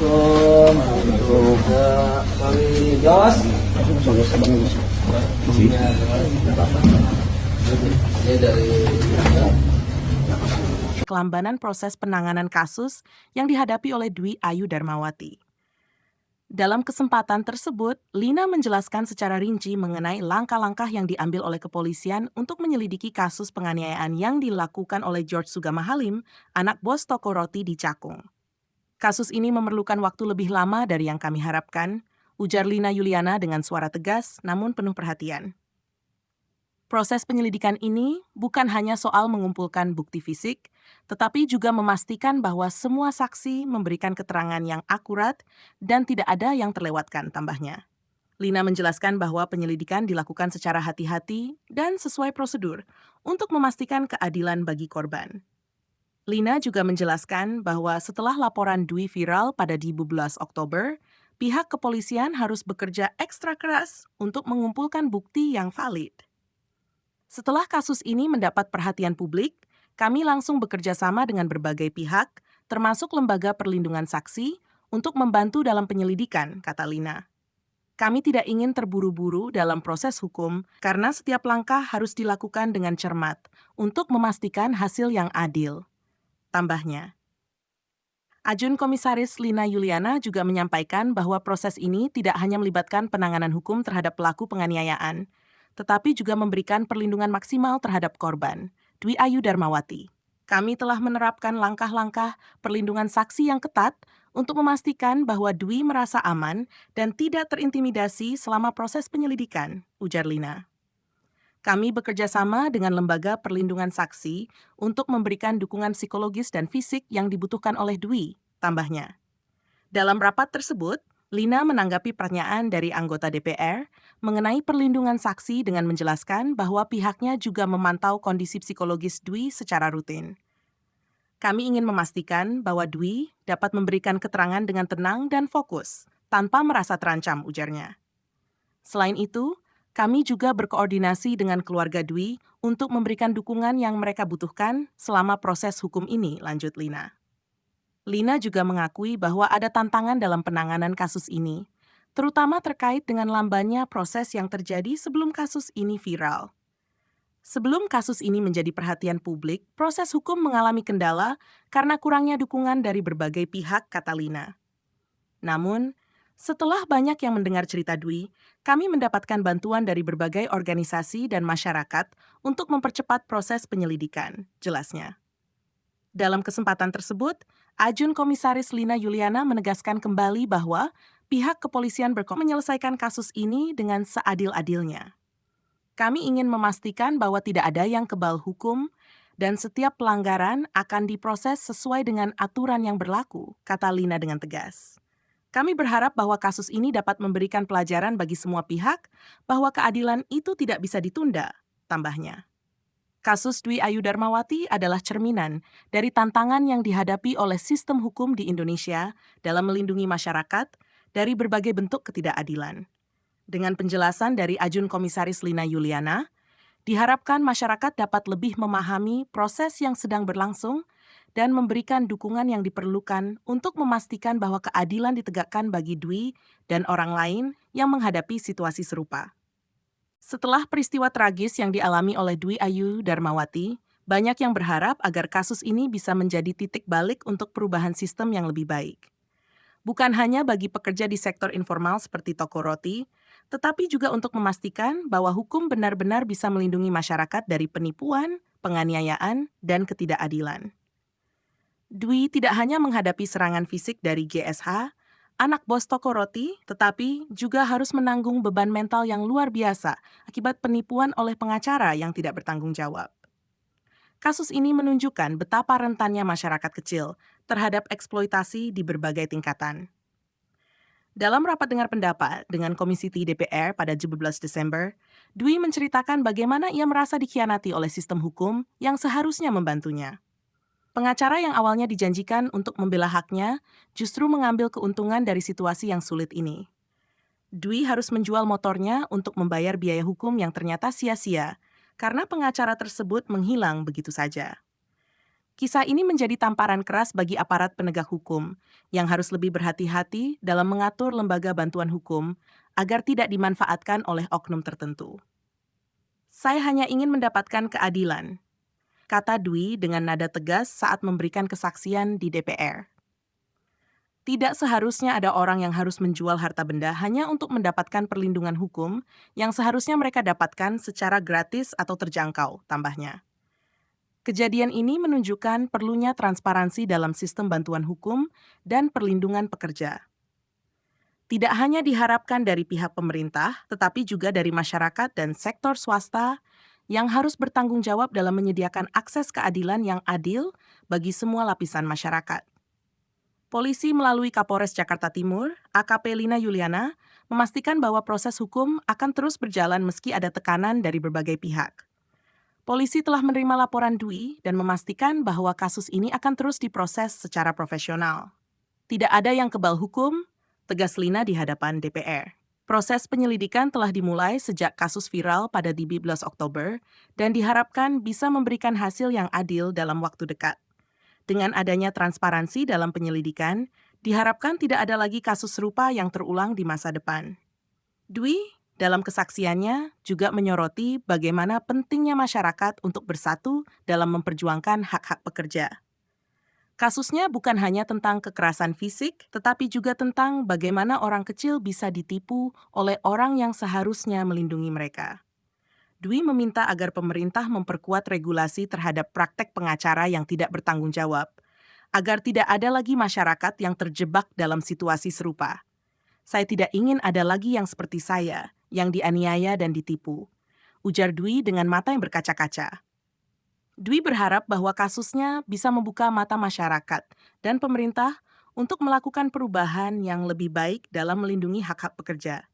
untuk kami Jos. Ini dari kelambanan proses penanganan kasus yang dihadapi oleh Dwi Ayu Darmawati. Dalam kesempatan tersebut, Lina menjelaskan secara rinci mengenai langkah-langkah yang diambil oleh kepolisian untuk menyelidiki kasus penganiayaan yang dilakukan oleh George Sugama Halim, anak bos toko roti di Cakung. Kasus ini memerlukan waktu lebih lama dari yang kami harapkan, ujar Lina Yuliana dengan suara tegas namun penuh perhatian. Proses penyelidikan ini bukan hanya soal mengumpulkan bukti fisik, tetapi juga memastikan bahwa semua saksi memberikan keterangan yang akurat dan tidak ada yang terlewatkan, tambahnya. Lina menjelaskan bahwa penyelidikan dilakukan secara hati-hati dan sesuai prosedur untuk memastikan keadilan bagi korban. Lina juga menjelaskan bahwa setelah laporan Dwi viral pada 12 Oktober, pihak kepolisian harus bekerja ekstra keras untuk mengumpulkan bukti yang valid. Setelah kasus ini mendapat perhatian publik, kami langsung bekerja sama dengan berbagai pihak, termasuk Lembaga Perlindungan Saksi, untuk membantu dalam penyelidikan, kata Lina. Kami tidak ingin terburu-buru dalam proses hukum karena setiap langkah harus dilakukan dengan cermat untuk memastikan hasil yang adil. Tambahnya. Ajun Komisaris Lina Yuliana juga menyampaikan bahwa proses ini tidak hanya melibatkan penanganan hukum terhadap pelaku penganiayaan, tetapi juga memberikan perlindungan maksimal terhadap korban, Dwi Ayu Darmawati. Kami telah menerapkan langkah-langkah perlindungan saksi yang ketat untuk memastikan bahwa Dwi merasa aman dan tidak terintimidasi selama proses penyelidikan, ujar Lina. Kami bekerja sama dengan Lembaga Perlindungan Saksi untuk memberikan dukungan psikologis dan fisik yang dibutuhkan oleh Dwi, tambahnya. Dalam rapat tersebut, Lina menanggapi pertanyaan dari anggota DPR mengenai perlindungan saksi dengan menjelaskan bahwa pihaknya juga memantau kondisi psikologis Dwi secara rutin. Kami ingin memastikan bahwa Dwi dapat memberikan keterangan dengan tenang dan fokus, tanpa merasa terancam, ujarnya. Selain itu, kami juga berkoordinasi dengan keluarga Dwi untuk memberikan dukungan yang mereka butuhkan selama proses hukum ini, lanjut Lina. Lina juga mengakui bahwa ada tantangan dalam penanganan kasus ini, terutama terkait dengan lambannya proses yang terjadi sebelum kasus ini viral. Sebelum kasus ini menjadi perhatian publik, proses hukum mengalami kendala karena kurangnya dukungan dari berbagai pihak, kata Lina. Namun, setelah banyak yang mendengar cerita Dwi, kami mendapatkan bantuan dari berbagai organisasi dan masyarakat untuk mempercepat proses penyelidikan, jelasnya. Dalam kesempatan tersebut, Ajun Komisaris Lina Yuliana menegaskan kembali bahwa pihak kepolisian berkomitmen menyelesaikan kasus ini dengan seadil-adilnya. Kami ingin memastikan bahwa tidak ada yang kebal hukum dan setiap pelanggaran akan diproses sesuai dengan aturan yang berlaku, kata Lina dengan tegas. Kami berharap bahwa kasus ini dapat memberikan pelajaran bagi semua pihak bahwa keadilan itu tidak bisa ditunda, tambahnya. Kasus Dwi Ayu Darmawati adalah cerminan dari tantangan yang dihadapi oleh sistem hukum di Indonesia dalam melindungi masyarakat dari berbagai bentuk ketidakadilan. Dengan penjelasan dari Ajun Komisaris Lina Yuliana, diharapkan masyarakat dapat lebih memahami proses yang sedang berlangsung dan memberikan dukungan yang diperlukan untuk memastikan bahwa keadilan ditegakkan bagi Dwi dan orang lain yang menghadapi situasi serupa. Setelah peristiwa tragis yang dialami oleh Dwi Ayu Darmawati, banyak yang berharap agar kasus ini bisa menjadi titik balik untuk perubahan sistem yang lebih baik. Bukan hanya bagi pekerja di sektor informal seperti toko roti, tetapi juga untuk memastikan bahwa hukum benar-benar bisa melindungi masyarakat dari penipuan, penganiayaan, dan ketidakadilan. Dwi tidak hanya menghadapi serangan fisik dari GSH, anak bos toko roti, tetapi juga harus menanggung beban mental yang luar biasa akibat penipuan oleh pengacara yang tidak bertanggung jawab. Kasus ini menunjukkan betapa rentannya masyarakat kecil terhadap eksploitasi di berbagai tingkatan. Dalam rapat dengar pendapat dengan Komisi T DPR pada 17 Desember, Dwi menceritakan bagaimana ia merasa dikhianati oleh sistem hukum yang seharusnya membantunya. Pengacara yang awalnya dijanjikan untuk membela haknya justru mengambil keuntungan dari situasi yang sulit ini. Dwi harus menjual motornya untuk membayar biaya hukum yang ternyata sia-sia karena pengacara tersebut menghilang begitu saja. Kisah ini menjadi tamparan keras bagi aparat penegak hukum yang harus lebih berhati-hati dalam mengatur lembaga bantuan hukum agar tidak dimanfaatkan oleh oknum tertentu. Saya hanya ingin mendapatkan keadilan, kata Dwi dengan nada tegas saat memberikan kesaksian di DPR. Tidak seharusnya ada orang yang harus menjual harta benda hanya untuk mendapatkan perlindungan hukum yang seharusnya mereka dapatkan secara gratis atau terjangkau, tambahnya. Kejadian ini menunjukkan perlunya transparansi dalam sistem bantuan hukum dan perlindungan pekerja. Tidak hanya diharapkan dari pihak pemerintah, tetapi juga dari masyarakat dan sektor swasta yang harus bertanggung jawab dalam menyediakan akses keadilan yang adil bagi semua lapisan masyarakat. Polisi melalui Kapolres Jakarta Timur, AKP Lina Yuliana, memastikan bahwa proses hukum akan terus berjalan meski ada tekanan dari berbagai pihak. Polisi telah menerima laporan Dwi dan memastikan bahwa kasus ini akan terus diproses secara profesional. Tidak ada yang kebal hukum, tegas Lina di hadapan DPR. Proses penyelidikan telah dimulai sejak kasus viral pada 17 Oktober dan diharapkan bisa memberikan hasil yang adil dalam waktu dekat. Dengan adanya transparansi dalam penyelidikan, diharapkan tidak ada lagi kasus serupa yang terulang di masa depan. Dwi, dalam kesaksiannya, juga menyoroti bagaimana pentingnya masyarakat untuk bersatu dalam memperjuangkan hak-hak pekerja. Kasusnya bukan hanya tentang kekerasan fisik, tetapi juga tentang bagaimana orang kecil bisa ditipu oleh orang yang seharusnya melindungi mereka. Dwi meminta agar pemerintah memperkuat regulasi terhadap praktek pengacara yang tidak bertanggung jawab, agar tidak ada lagi masyarakat yang terjebak dalam situasi serupa. Saya tidak ingin ada lagi yang seperti saya, yang dianiaya dan ditipu, ujar Dwi dengan mata yang berkaca-kaca. Dwi berharap bahwa kasusnya bisa membuka mata masyarakat dan pemerintah untuk melakukan perubahan yang lebih baik dalam melindungi hak-hak pekerja.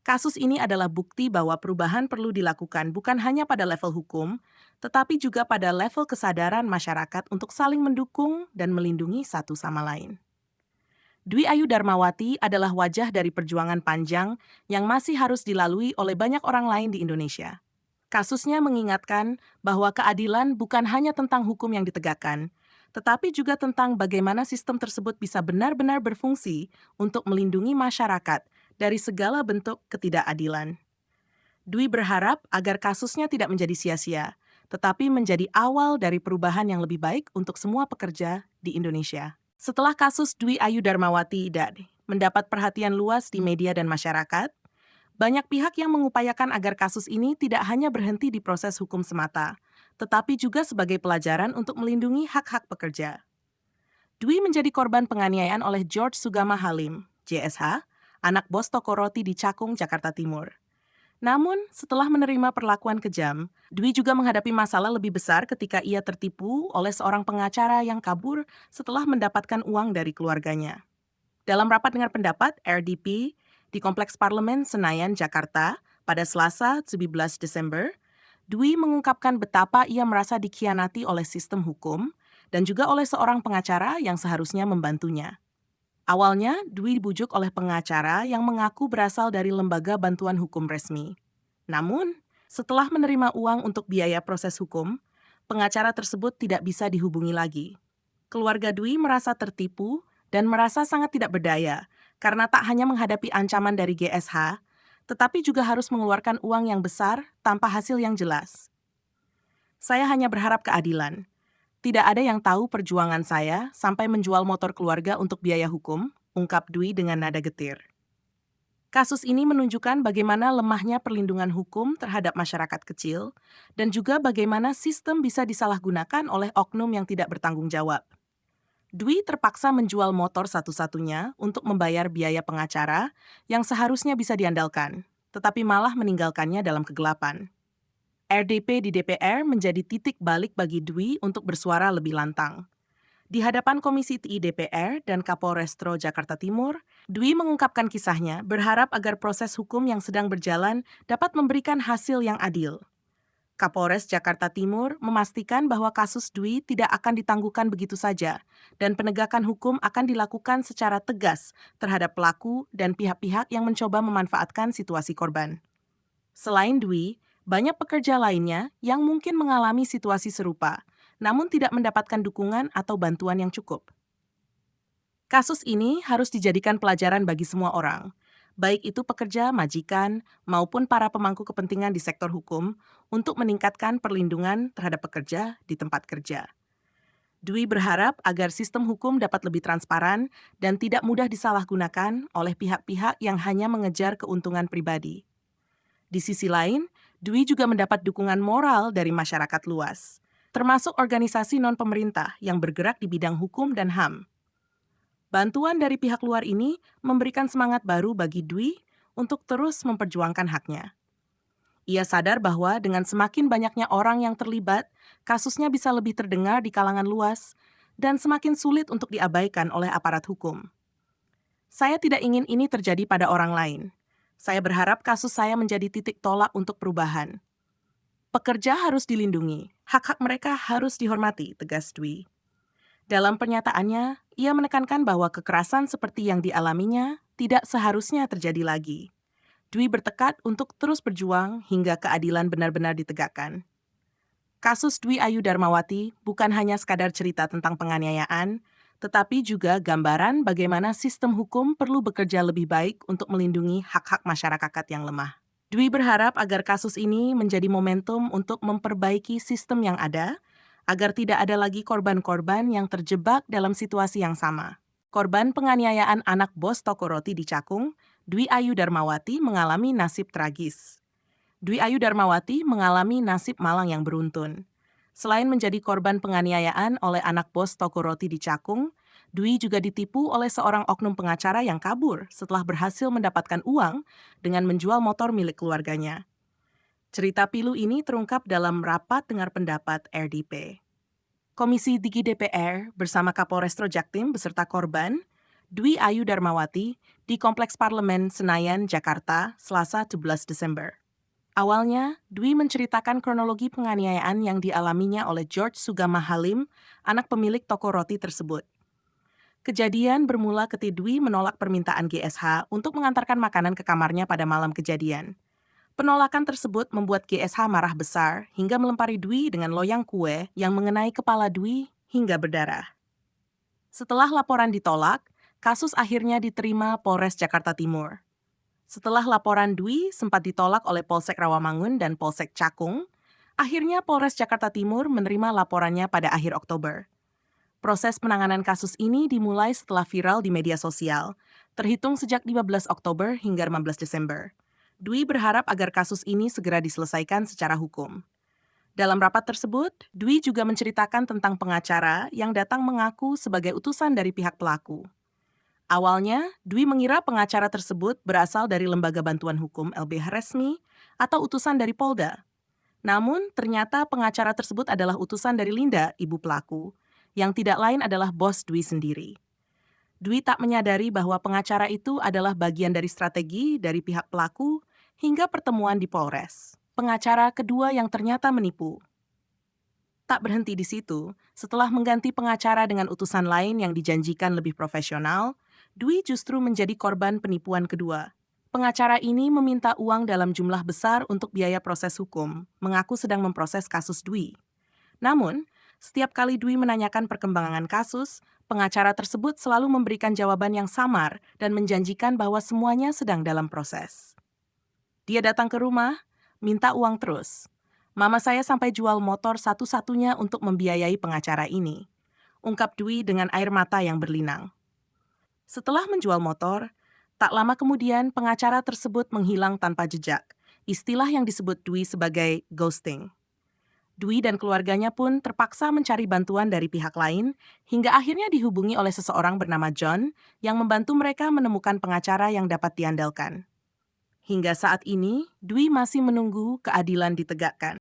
Kasus ini adalah bukti bahwa perubahan perlu dilakukan bukan hanya pada level hukum, tetapi juga pada level kesadaran masyarakat untuk saling mendukung dan melindungi satu sama lain. Dwi Ayu Darmawati adalah wajah dari perjuangan panjang yang masih harus dilalui oleh banyak orang lain di Indonesia. Kasusnya mengingatkan bahwa keadilan bukan hanya tentang hukum yang ditegakkan, tetapi juga tentang bagaimana sistem tersebut bisa benar-benar berfungsi untuk melindungi masyarakat dari segala bentuk ketidakadilan. Dwi berharap agar kasusnya tidak menjadi sia-sia, tetapi menjadi awal dari perubahan yang lebih baik untuk semua pekerja di Indonesia. Setelah kasus Dwi Ayu Darmawati mendapat perhatian luas di media dan masyarakat, banyak pihak yang mengupayakan agar kasus ini tidak hanya berhenti di proses hukum semata, tetapi juga sebagai pelajaran untuk melindungi hak-hak pekerja. Dwi menjadi korban penganiayaan oleh George Sugama Halim, JSH, anak bos toko roti di Cakung, Jakarta Timur. Namun, setelah menerima perlakuan kejam, Dwi juga menghadapi masalah lebih besar ketika ia tertipu oleh seorang pengacara yang kabur setelah mendapatkan uang dari keluarganya. Dalam rapat dengar pendapat RDP di Kompleks Parlemen Senayan, Jakarta, pada Selasa 17 Desember, Dwi mengungkapkan betapa ia merasa dikhianati oleh sistem hukum dan juga oleh seorang pengacara yang seharusnya membantunya. Awalnya, Dwi dibujuk oleh pengacara yang mengaku berasal dari lembaga bantuan hukum resmi. Namun, setelah menerima uang untuk biaya proses hukum, pengacara tersebut tidak bisa dihubungi lagi. Keluarga Dwi merasa tertipu dan merasa sangat tidak berdaya karena tak hanya menghadapi ancaman dari GSH, tetapi juga harus mengeluarkan uang yang besar tanpa hasil yang jelas. Saya hanya berharap keadilan. Tidak ada yang tahu perjuangan saya sampai menjual motor keluarga untuk biaya hukum, ungkap Dwi dengan nada getir. Kasus ini menunjukkan bagaimana lemahnya perlindungan hukum terhadap masyarakat kecil dan juga bagaimana sistem bisa disalahgunakan oleh oknum yang tidak bertanggung jawab. Dwi terpaksa menjual motor satu-satunya untuk membayar biaya pengacara yang seharusnya bisa diandalkan, tetapi malah meninggalkannya dalam kegelapan. RDP di DPR menjadi titik balik bagi Dwi untuk bersuara lebih lantang. Di hadapan Komisi TI DPR dan Kapolrestro Jakarta Timur, Dwi mengungkapkan kisahnya berharap agar proses hukum yang sedang berjalan dapat memberikan hasil yang adil. Kapolres Jakarta Timur memastikan bahwa kasus Dwi tidak akan ditangguhkan begitu saja dan penegakan hukum akan dilakukan secara tegas terhadap pelaku dan pihak-pihak yang mencoba memanfaatkan situasi korban. Selain Dwi, banyak pekerja lainnya yang mungkin mengalami situasi serupa namun tidak mendapatkan dukungan atau bantuan yang cukup. Kasus ini harus dijadikan pelajaran bagi semua orang, baik itu pekerja, majikan, maupun para pemangku kepentingan di sektor hukum, untuk meningkatkan perlindungan terhadap pekerja di tempat kerja. Dwi berharap agar sistem hukum dapat lebih transparan dan tidak mudah disalahgunakan oleh pihak-pihak yang hanya mengejar keuntungan pribadi. Di sisi lain, Dwi juga mendapat dukungan moral dari masyarakat luas, termasuk organisasi non-pemerintah yang bergerak di bidang hukum dan HAM. Bantuan dari pihak luar ini memberikan semangat baru bagi Dwi untuk terus memperjuangkan haknya. Ia sadar bahwa dengan semakin banyaknya orang yang terlibat, kasusnya bisa lebih terdengar di kalangan luas dan semakin sulit untuk diabaikan oleh aparat hukum. Saya tidak ingin ini terjadi pada orang lain. Saya berharap kasus saya menjadi titik tolak untuk perubahan. Pekerja harus dilindungi, hak-hak mereka harus dihormati, tegas Dwi. Dalam pernyataannya, ia menekankan bahwa kekerasan seperti yang dialaminya tidak seharusnya terjadi lagi. Dwi bertekad untuk terus berjuang hingga keadilan benar-benar ditegakkan. Kasus Dwi Ayu Darmawati bukan hanya sekadar cerita tentang penganiayaan, tetapi juga gambaran bagaimana sistem hukum perlu bekerja lebih baik untuk melindungi hak-hak masyarakat yang lemah. Dwi berharap agar kasus ini menjadi momentum untuk memperbaiki sistem yang ada, agar tidak ada lagi korban-korban yang terjebak dalam situasi yang sama. Korban penganiayaan anak bos toko roti di Cakung, Dwi Ayu Darmawati mengalami nasib tragis. Dwi Ayu Darmawati mengalami nasib malang yang beruntun. Selain menjadi korban penganiayaan oleh anak bos toko roti di Cakung, Dwi juga ditipu oleh seorang oknum pengacara yang kabur setelah berhasil mendapatkan uang dengan menjual motor milik keluarganya. Cerita pilu ini terungkap dalam rapat dengar pendapat RDP. Komisi Digi DPR bersama Kapolres Jaktim beserta korban, Dwi Ayu Darmawati, di Kompleks Parlemen Senayan, Jakarta, Selasa 11 Desember. Awalnya, Dwi menceritakan kronologi penganiayaan yang dialaminya oleh George Sugama Halim, anak pemilik toko roti tersebut. Kejadian bermula ketika Dwi menolak permintaan GSH untuk mengantarkan makanan ke kamarnya pada malam kejadian. Penolakan tersebut membuat GSH marah besar hingga melempari Dwi dengan loyang kue yang mengenai kepala Dwi hingga berdarah. Setelah laporan ditolak, kasus akhirnya diterima Polres Jakarta Timur. Setelah laporan Dwi sempat ditolak oleh Polsek Rawamangun dan Polsek Cakung, akhirnya Polres Jakarta Timur menerima laporannya pada akhir Oktober. Proses penanganan kasus ini dimulai setelah viral di media sosial, terhitung sejak 15 Oktober hingga 15 Desember. Dwi berharap agar kasus ini segera diselesaikan secara hukum. Dalam rapat tersebut, Dwi juga menceritakan tentang pengacara yang datang mengaku sebagai utusan dari pihak pelaku. Awalnya, Dwi mengira pengacara tersebut berasal dari Lembaga Bantuan Hukum LBH Resmi atau utusan dari Polda. Namun, ternyata pengacara tersebut adalah utusan dari Linda, ibu pelaku, yang tidak lain adalah bos Dwi sendiri. Dwi tak menyadari bahwa pengacara itu adalah bagian dari strategi dari pihak pelaku hingga pertemuan di Polres. Pengacara kedua yang ternyata menipu. Tak berhenti di situ, setelah mengganti pengacara dengan utusan lain yang dijanjikan lebih profesional, Dwi justru menjadi korban penipuan kedua. Pengacara ini meminta uang dalam jumlah besar untuk biaya proses hukum, mengaku sedang memproses kasus Dwi. Namun, setiap kali Dwi menanyakan perkembangan kasus, pengacara tersebut selalu memberikan jawaban yang samar dan menjanjikan bahwa semuanya sedang dalam proses. Dia datang ke rumah, minta uang terus. Mama saya sampai jual motor satu-satunya untuk membiayai pengacara ini, ungkap Dwi dengan air mata yang berlinang. Setelah menjual motor, tak lama kemudian pengacara tersebut menghilang tanpa jejak, istilah yang disebut Dwi sebagai ghosting. Dwi dan keluarganya pun terpaksa mencari bantuan dari pihak lain hingga akhirnya dihubungi oleh seseorang bernama John yang membantu mereka menemukan pengacara yang dapat diandalkan. Hingga saat ini, Dwi masih menunggu keadilan ditegakkan.